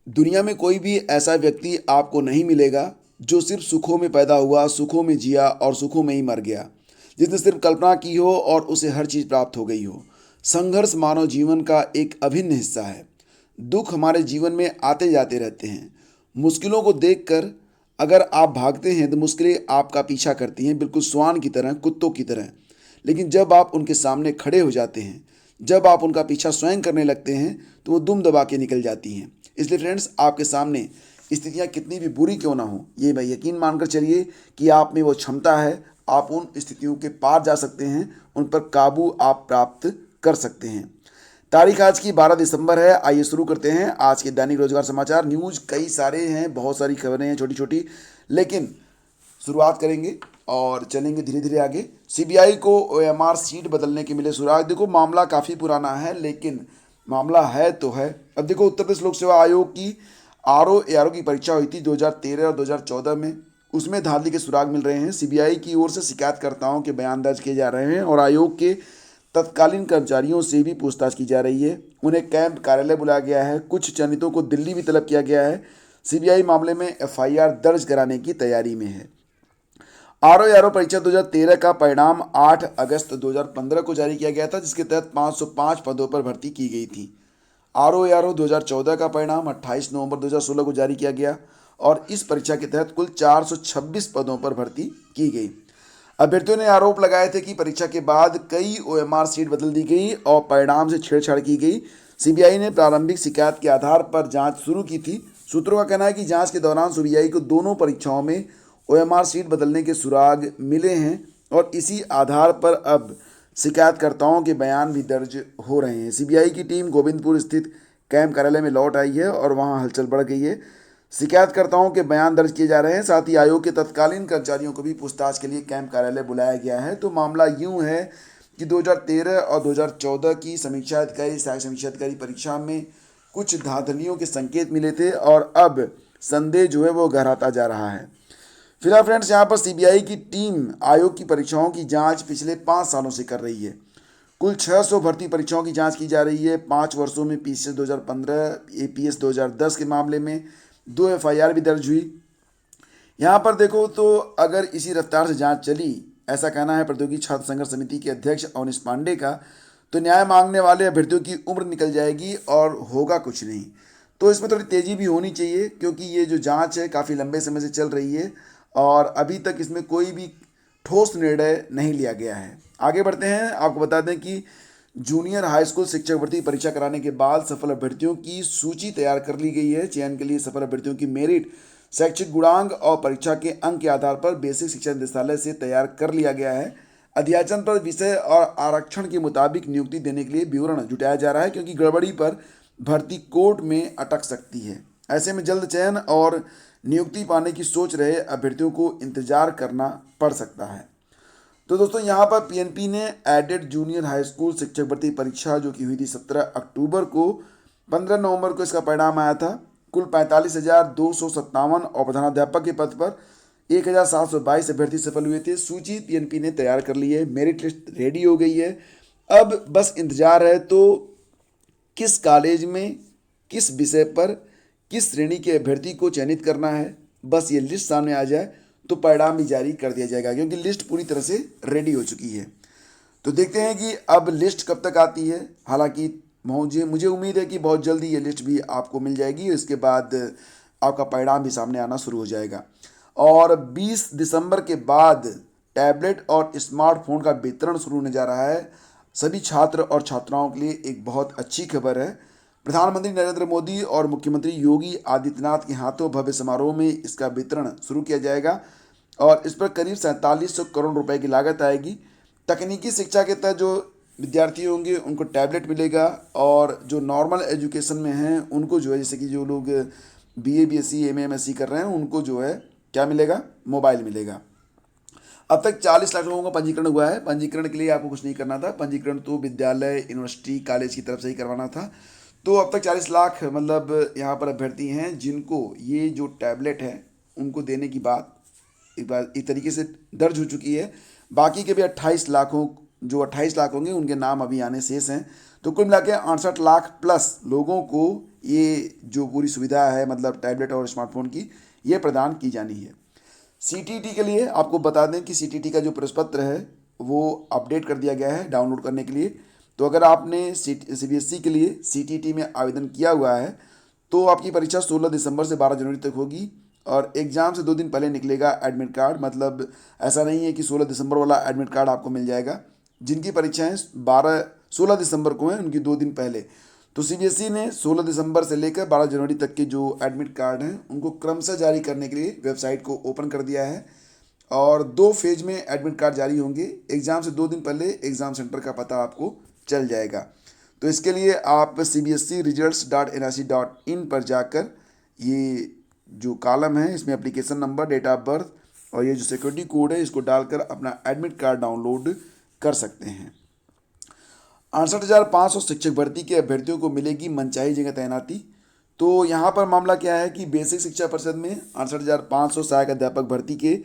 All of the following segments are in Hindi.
दुनिया में कोई भी ऐसा व्यक्ति आपको नहीं मिलेगा जो सिर्फ सुखों में पैदा हुआ, सुखों में जिया और सुखों में ही मर गया, जिसने सिर्फ कल्पना की हो और उसे हर चीज़ प्राप्त हो गई हो। संघर्ष मानव जीवन का एक अभिन्न हिस्सा है। दुख हमारे जीवन में आते जाते रहते हैं। मुश्किलों को देखकर अगर आप भागते हैं तो मुश्किलें आपका पीछा करती हैं, बिल्कुल श्वान की तरह, कुत्तों की तरह। लेकिन जब आप उनके सामने खड़े हो जाते हैं, जब आप उनका पीछा स्वयं करने लगते हैं, तो वो दुम दबा के निकल जाती हैं। इसलिए फ्रेंड्स, आपके सामने स्थितियाँ कितनी भी बुरी क्यों ना हो, ये मैं यकीन मानकर चलिए कि आप में वो क्षमता है। आप उन स्थितियों के पार जा सकते हैं, उन पर काबू आप प्राप्त कर सकते हैं। तारीख आज की 12 दिसंबर है। आइए शुरू करते हैं आज के दैनिक रोजगार समाचार। न्यूज़ कई सारे हैं, बहुत सारी खबरें हैं छोटी छोटी, लेकिन शुरुआत करेंगे और चलेंगे धीरे धीरे आगे। सीबीआई को ओएमआर सीट बदलने के मिले सुराग। देखो, मामला काफ़ी पुराना है, लेकिन मामला है तो है। अब देखो, उत्तर प्रदेश लोक सेवा आयोग की आरओ एआरओ की परीक्षा हुई थी 2013 और 2014 में। उसमें धांधली के सुराग मिल रहे हैं। सीबीआई की ओर से शिकायतकर्ताओं के बयान दर्ज किए जा रहे हैं और आयोग के तत्कालीन कर्मचारियों से भी पूछताछ की जा रही है। उन्हें कैंप कार्यालय बुलाया गया है। कुछ चयनितों को दिल्ली भी तलब किया गया है। सीबीआई मामले में एफआईआर दर्ज कराने की तैयारी में है। आरओ एआरओ परीक्षा 2013 का परिणाम 8 अगस्त 2015 को जारी किया गया था, जिसके तहत 505 पदों पर भर्ती की गई थी। आरओ एआरओ 2014 का परिणाम 28 नवंबर 2016 को जारी किया गया और इस परीक्षा के तहत कुल 426 पदों पर भर्ती की गई। अभ्यर्थियों ने आरोप लगाए थे कि परीक्षा के बाद कई ओएमआर सीट बदल दी गई और परिणाम से छेड़छाड़ की गई। सीबीआई ने प्रारंभिक शिकायत के आधार पर जांच शुरू की थी। सूत्रों का कहना है कि जांच के दौरान सीबीआई को दोनों परीक्षाओं में ओएमआर सीट बदलने के सुराग मिले हैं और इसी आधार पर अब शिकायतकर्ताओं के बयान भी दर्ज हो रहे हैं। सीबीआई की टीम गोविंदपुर स्थित कैंप कार्यालय में लौट आई है और वहां हलचल बढ़ गई है। शिकायतकर्ताओं के बयान दर्ज किए जा रहे हैं। साथ ही आयोग के तत्कालीन कर्मचारियों को भी पूछताछ के लिए कैंप कार्यालय बुलाया गया है। तो मामला यूं है कि 2013 और 2014 की समीक्षा अधिकारी, सहायक समीक्षा अधिकारी परीक्षा में कुछ धांधलियों के संकेत मिले थे और अब संदेह जो है वो गहराता जा रहा है। फिलहाल फ्रेंड्स, यहाँ पर सीबीआई की टीम आयोग की परीक्षाओं की जांच पिछले 5 सालों से कर रही है। कुल 600 भर्ती परीक्षाओं की जांच की जा रही है। 5 वर्षों में पीसीएस 2015, एपीएस 2010 के मामले में 2 एफआईआर भी दर्ज हुई। यहाँ पर देखो तो अगर इसी रफ्तार से जांच चली, ऐसा कहना है प्रतियोगी छात्र संघर्ष समिति के अध्यक्ष अवनीश पांडे का, तो न्याय मांगने वाले अभ्यर्थियों की उम्र निकल जाएगी और होगा कुछ नहीं। तो इसमें थोड़ी तेज़ी भी होनी चाहिए, क्योंकि ये जो जांच है काफ़ी लंबे समय से चल रही है और अभी तक इसमें कोई भी ठोस निर्णय नहीं लिया गया है। आगे बढ़ते हैं। आपको बता दें कि जूनियर हाई स्कूल शिक्षक भर्ती परीक्षा कराने के बाद सफल अभ्यर्थियों की सूची तैयार कर ली गई है। चयन के लिए सफल अभ्यर्थियों की मेरिट, शैक्षिक गुणांक और परीक्षा के अंक के आधार पर बेसिक शिक्षा निदेशालय से तैयार कर लिया गया है। अध्याचन पर विषय और आरक्षण के मुताबिक नियुक्ति देने के लिए विवरण जुटाया जा रहा है, क्योंकि गड़बड़ी पर भर्ती कोर्ट में अटक सकती है। ऐसे में जल्द चयन और नियुक्ति पाने की सोच रहे अभ्यर्थियों को इंतजार करना पड़ सकता है। तो दोस्तों, यहाँ पर पीएनपी ने एडेड जूनियर हाई स्कूल शिक्षक भर्ती परीक्षा जो कि हुई थी 17 अक्टूबर को, 15 नवंबर को इसका परिणाम आया था। कुल 45,257 और प्रधानाध्यापक के पद पर 1,722 अभ्यर्थी सफल हुए थे। सूची पीएनपी ने तैयार कर ली है। मेरिट लिस्ट रेडी हो गई है। अब बस इंतजार है तो किस कॉलेज में, किस विषय पर, किस श्रेणी के अभ्यर्थी को चयनित करना है। बस ये लिस्ट सामने आ जाए तो परिणाम भी जारी कर दिया जाएगा, क्योंकि लिस्ट पूरी तरह से रेडी हो चुकी है। तो देखते हैं कि अब लिस्ट कब तक आती है। हालांकि मुझे उम्मीद है कि बहुत जल्दी ये लिस्ट भी आपको मिल जाएगी। इसके बाद आपका परिणाम भी सामने आना शुरू हो जाएगा। और 20 दिसंबर के बाद टैबलेट और स्मार्टफोन का वितरण शुरू होने जा रहा है। सभी छात्र और छात्राओं के लिए एक बहुत अच्छी खबर है। प्रधानमंत्री नरेंद्र मोदी और मुख्यमंत्री योगी आदित्यनाथ के हाथों भव्य समारोह में इसका वितरण शुरू किया जाएगा और इस पर करीब 4700 करोड़ रुपए की लागत आएगी। तकनीकी शिक्षा के तहत जो विद्यार्थी होंगे उनको टैबलेट मिलेगा और जो नॉर्मल एजुकेशन में हैं उनको जो है, जैसे कि जो लोग बीए बीएससी एमए एमएससी कर रहे हैं, उनको जो है क्या मिलेगा, मोबाइल मिलेगा। अब तक 40 लाख लोगों का पंजीकरण हुआ है। पंजीकरण के लिए आपको कुछ नहीं करना था। पंजीकरण तो विद्यालय, यूनिवर्सिटी, कॉलेज की तरफ से ही करवाना था। तो अब तक 40 लाख मतलब यहाँ पर अभ्यर्थी हैं जिनको ये जो टैबलेट है उनको देने की बात एक बार एक तरीके से दर्ज हो चुकी है। बाकी के भी 28 लाखों, जो 28 लाख होंगे उनके नाम अभी आने शेष हैं। तो कुल मिला के 68 लाख प्लस लोगों को ये जो पूरी सुविधा है, मतलब टैबलेट और स्मार्टफोन की, ये प्रदान की जानी है। सीटीईटी के लिए आपको बता दें कि सीटीईटी का जो प्रश्न पत्र है वो अपडेट कर दिया गया है डाउनलोड करने के लिए। तो अगर आपने सीबीएसई के लिए सीटीईटी में आवेदन किया हुआ है तो आपकी परीक्षा 16 दिसंबर से 12 जनवरी तक होगी और एग्ज़ाम से 2 दिन पहले निकलेगा एडमिट कार्ड। मतलब ऐसा नहीं है कि 16 दिसंबर वाला एडमिट कार्ड आपको मिल जाएगा। जिनकी परीक्षाएं 16 दिसंबर को हैं उनकी 2 दिन पहले। तो सीबीएसई ने 16 दिसंबर से लेकर 12 जनवरी तक के जो एडमिट कार्ड हैं उनको क्रमशः जारी करने के लिए वेबसाइट को ओपन कर दिया है और 2 फेज में एडमिट कार्ड जारी होंगे। एग्ज़ाम से 2 दिन पहले एग्ज़ाम सेंटर का पता आपको चल जाएगा। तो इसके लिए आप cbscresults.nic.in पर जाकर ये जो कॉलम है इसमें application number, date of birth और ये जो सिक्योरिटी कोड है इसको डालकर अपना एडमिट कार्ड डाउनलोड कर सकते हैं। 68,500 शिक्षक भर्ती के अभ्यर्थियों को मिलेगी मनचाही जगह तैनाती। तो यहाँ पर मामला क्या है कि बेसिक शिक्षा परिषद में 68,500 सहायक अध्यापक भर्ती के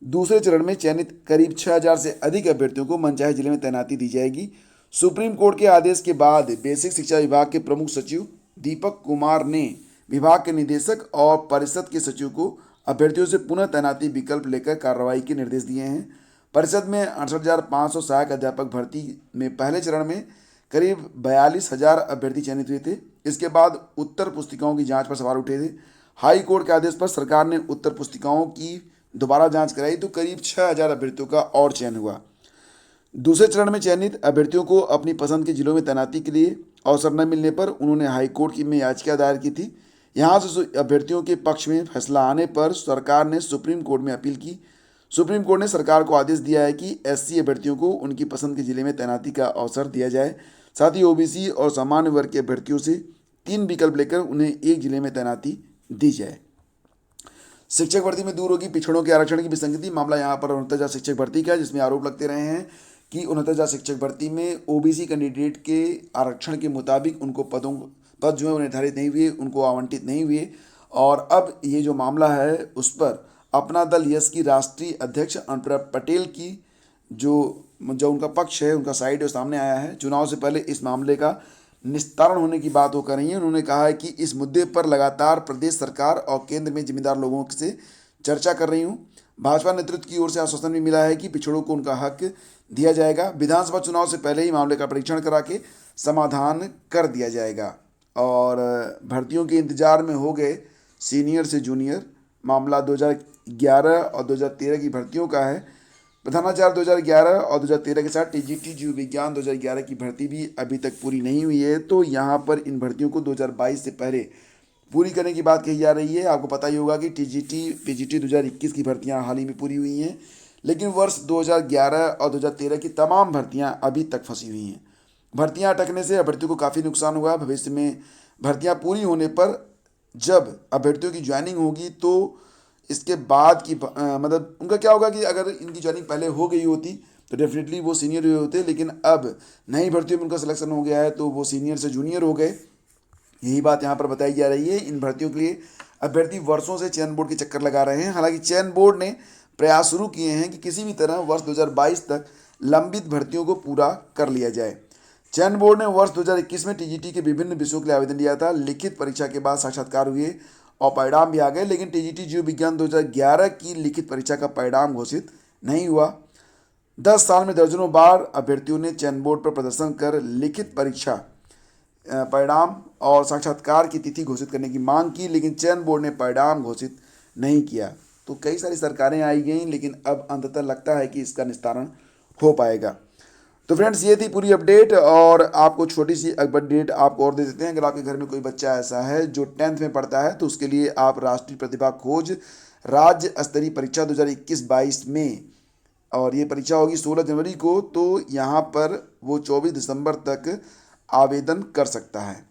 दूसरे चरण में चयनित करीब 6,000 से अधिक अभ्यर्थियों को मनचाही जिले में तैनाती दी जाएगी। सुप्रीम कोर्ट के आदेश के बाद बेसिक शिक्षा विभाग के प्रमुख सचिव दीपक कुमार ने विभाग के निदेशक और परिषद के सचिव को अभ्यर्थियों से पुनः तैनाती विकल्प लेकर कार्रवाई के निर्देश दिए हैं। परिषद में 68,500 सहायक अध्यापक भर्ती में पहले चरण में करीब 42,000 अभ्यर्थी चयनित हुए थे। इसके बाद उत्तर पुस्तिकाओं की जांच पर सवाल उठे थे। हाई कोर्ट के आदेश पर सरकार ने उत्तर पुस्तिकाओं की दोबारा जांच कराई तो करीब 6,000 अभ्यर्थियों का और चयन हुआ। दूसरे चरण में चयनित अभ्यर्थियों को अपनी पसंद के जिलों में तैनाती के लिए अवसर न मिलने पर उन्होंने हाई कोर्ट में याचिका दायर की थी। यहाँ से अभ्यर्थियों के पक्ष में फैसला आने पर सरकार ने सुप्रीम कोर्ट में अपील की। सुप्रीम कोर्ट ने सरकार को आदेश दिया है कि एससी अभ्यर्थियों को उनकी पसंद के जिले में तैनाती का अवसर दिया जाए। साथ ही ओबीसी और सामान्य वर्ग के अभ्यर्थियों से 3 विकल्प लेकर उन्हें एक जिले में तैनाती दी जाए। शिक्षक भर्ती में दूर होगी पिछड़ों के आरक्षण की विसंगति। मामला यहाँ पर 69,000 शिक्षक भर्ती का है, जिसमें आरोप लगते रहे हैं कि 69,000 शिक्षक भर्ती में ओबीसी कैंडिडेट के आरक्षण के मुताबिक उनको पद जो है वो निर्धारित नहीं हुए, उनको आवंटित नहीं हुए। और अब ये जो मामला है उस पर अपना दल यस की राष्ट्रीय अध्यक्ष अनुप्रिया पटेल की जो उनका पक्ष है, उनका साइड है, सामने आया है। चुनाव से पहले इस मामले का निस्तारण होने की बात हो कर रही है। उन्होंने कहा है कि इस मुद्दे पर लगातार प्रदेश सरकार और केंद्र में जिम्मेदार लोगों से चर्चा कर रही हूँ। भाजपा नेतृत्व की ओर से आश्वासन भी मिला है कि पिछड़ों को उनका हक दिया जाएगा। विधानसभा चुनाव से पहले ही मामले का परीक्षण करा के समाधान कर दिया जाएगा। और भर्तियों के इंतजार में हो गए सीनियर से जूनियर। मामला 2011 और 2013 की भर्तियों का है। प्रधानाचार्य 2011 और 2013 के साथ टीजीटी जीव विज्ञान 2011 की भर्ती भी अभी तक पूरी नहीं हुई है। तो यहाँ पर इन भर्तियों को 2022 से पहले पूरी करने की बात कही जा रही है। आपको पता ही होगा कि पीजीटी 2021 की भर्तियाँ हाल ही में पूरी हुई हैं, लेकिन वर्ष 2011 और 2013 की तमाम भर्तियाँ अभी तक फंसी हुई हैं। भर्तियाँ अटकने से अभ्यर्थियों को काफ़ी नुकसान हुआ। भविष्य में भर्तियाँ पूरी होने पर जब अभ्यर्थियों की ज्वाइनिंग होगी तो इसके बाद की मतलब उनका क्या होगा कि अगर इनकी ज्वाइनिंग पहले हो गई होती तो डेफिनेटली वो सीनियर हुए होते, लेकिन अब नई भर्तियों में उनका सिलेक्शन हो गया है तो वो सीनियर से जूनियर हो गए। यही बात यहाँ पर बताई जा रही है। इन भर्तियों के लिए अभ्यर्थी वर्षों से चयन बोर्ड के चक्कर लगा रहे हैं। हालांकि चयन बोर्ड ने प्रयास शुरू किए हैं कि किसी भी तरह वर्ष 2022 तक लंबित भर्तियों को पूरा कर लिया जाए। चयन बोर्ड ने वर्ष 2021 में टीजीटी के विभिन्न विषयों के लिए आवेदन दिया था। लिखित परीक्षा के बाद साक्षात्कार हुए और परिणाम भी आ गए, लेकिन टीजीटी जीव विज्ञान 2011 की लिखित परीक्षा का परिणाम घोषित नहीं हुआ। 10 साल में दर्जनों बार अभ्यर्थियों ने चयन बोर्ड पर प्रदर्शन कर लिखित परीक्षा परिणाम और साक्षात्कार की तिथि घोषित करने की मांग की, लेकिन चयन बोर्ड ने परिणाम घोषित नहीं किया। तो कई सारी सरकारें आई गई, लेकिन अब अंततः लगता है कि इसका निस्तारण हो पाएगा। तो फ्रेंड्स, ये थी पूरी अपडेट और आपको छोटी सी अपडेट आपको और दे देते हैं। अगर आपके घर में कोई बच्चा ऐसा है जो 10th में पढ़ता है तो उसके लिए आप राष्ट्रीय प्रतिभा खोज राज्य स्तरीय परीक्षा 2021-22 में, और ये परीक्षा होगी 16 जनवरी को, तो यहाँ पर वो 24 दिसंबर तक आवेदन कर सकता है।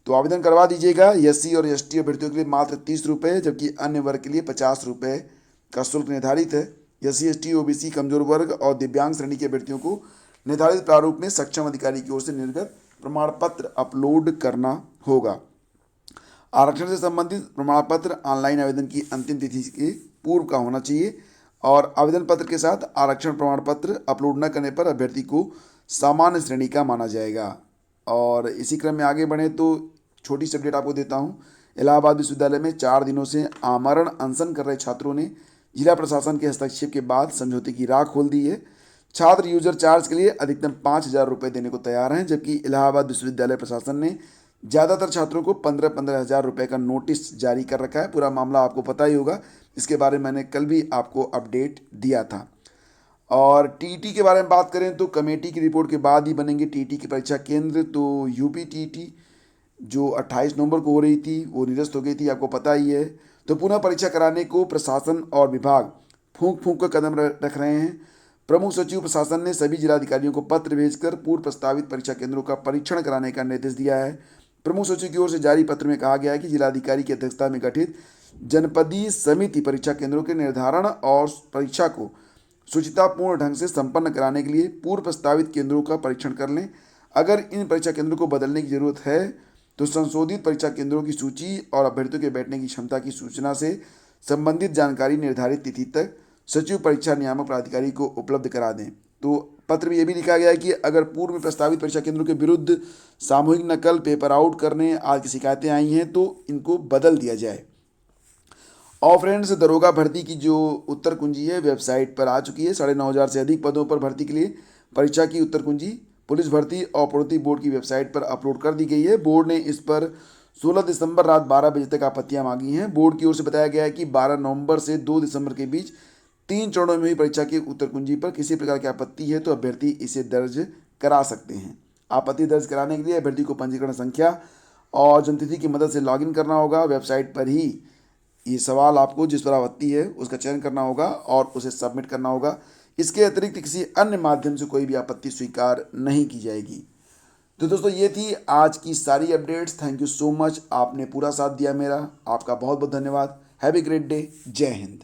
तो आवेदन करवा दीजिएगा। एससी और एसटी अभ्यर्थियों के लिए मात्र 30 रुपये, जबकि अन्य वर्ग के लिए 50 रुपये का शुल्क निर्धारित है। एससी एसटी ओबीसी कमजोर वर्ग और दिव्यांग श्रेणी के अभ्यर्थियों को निर्धारित प्रारूप में सक्षम अधिकारी की ओर से निर्गत प्रमाण पत्र अपलोड करना होगा। आरक्षण से संबंधित प्रमाण पत्र ऑनलाइन आवेदन की अंतिम तिथि के पूर्व का होना चाहिए और आवेदन पत्र के साथ आरक्षण प्रमाण पत्र अपलोड न करने पर अभ्यर्थी को सामान्य श्रेणी का माना जाएगा। और इसी क्रम में आगे बढ़ें तो छोटी सी अपडेट आपको देता हूँ। इलाहाबाद विश्वविद्यालय में 4 दिनों से आमरण अनशन कर रहे छात्रों ने जिला प्रशासन के हस्तक्षेप के बाद समझौते की राह खोल दी है। छात्र यूजर चार्ज के लिए अधिकतम 5,000 रुपये देने को तैयार हैं, जबकि इलाहाबाद विश्वविद्यालय प्रशासन ने ज़्यादातर छात्रों को 15-15 हज़ार रुपये का नोटिस जारी कर रखा है। पूरा मामला आपको पता ही होगा, इसके बारे में मैंने कल भी आपको अपडेट दिया था। और टीटी के बारे में बात करें तो कमेटी की रिपोर्ट के बाद ही बनेंगे टीटी की परीक्षा केंद्र। तो यूपी टीटी जो 28 नवंबर को हो रही थी वो निरस्त हो गई थी, आपको पता ही है। तो पुनः परीक्षा कराने को प्रशासन और विभाग फूंक फूंक कर कदम रख रहे हैं। प्रमुख सचिव प्रशासन ने सभी जिलाधिकारियों को पत्र भेजकर पूर्व प्रस्तावित परीक्षा केंद्रों का परीक्षण कराने का निर्देश दिया है। प्रमुख सचिव की ओर से जारी पत्र में कहा गया है कि जिलाधिकारी की अध्यक्षता में गठित जनपदीय समिति परीक्षा केंद्रों के निर्धारण और परीक्षा को शुचितापूर्ण ढंग से संपन्न कराने के लिए पूर्व प्रस्तावित केंद्रों का परीक्षण कर लें। अगर इन परीक्षा केंद्रों को बदलने की जरूरत है तो संशोधित परीक्षा केंद्रों की सूची और अभ्यर्थियों के बैठने की क्षमता की सूचना से संबंधित जानकारी निर्धारित तिथि तक सचिव परीक्षा नियामक प्राधिकारी को उपलब्ध करा दें। तो पत्र में यह भी लिखा गया है कि अगर पूर्व में प्रस्तावित परीक्षा केंद्रों के विरुद्ध सामूहिक नकल, पेपर आउट करने आदि की शिकायतें आई हैं तो इनको बदल दिया जाए। और फ्रेंड्स, दरोगा भर्ती की जो उत्तर कुंजी है वेबसाइट पर आ चुकी है। 9,500 से अधिक पदों पर भर्ती के लिए परीक्षा की उत्तर कुंजी पुलिस भर्ती और प्रोन्नति बोर्ड की वेबसाइट पर अपलोड कर दी गई है। बोर्ड ने इस पर 16 दिसंबर रात 12 बजे तक आपत्तियां मांगी हैं। बोर्ड की ओर से बताया गया है कि 12 नवंबर से 2 दिसंबर के बीच 3 चरणों में हुई परीक्षा की उत्तर कुंजी पर किसी प्रकार की आपत्ति है तो अभ्यर्थी इसे दर्ज करा सकते हैं। आपत्ति दर्ज कराने के लिए अभ्यर्थी को पंजीकरण संख्या और जन्मतिथि की मदद से लॉगिन करना होगा। वेबसाइट पर ही ये सवाल आपको जिस पर आपत्ति है उसका चयन करना होगा और उसे सबमिट करना होगा। इसके अतिरिक्त किसी अन्य माध्यम से कोई भी आपत्ति स्वीकार नहीं की जाएगी। तो दोस्तों, ये थी आज की सारी updates. Thank you so much, आपने पूरा साथ दिया मेरा। आपका बहुत बहुत धन्यवाद। Have a great day. जय हिंद।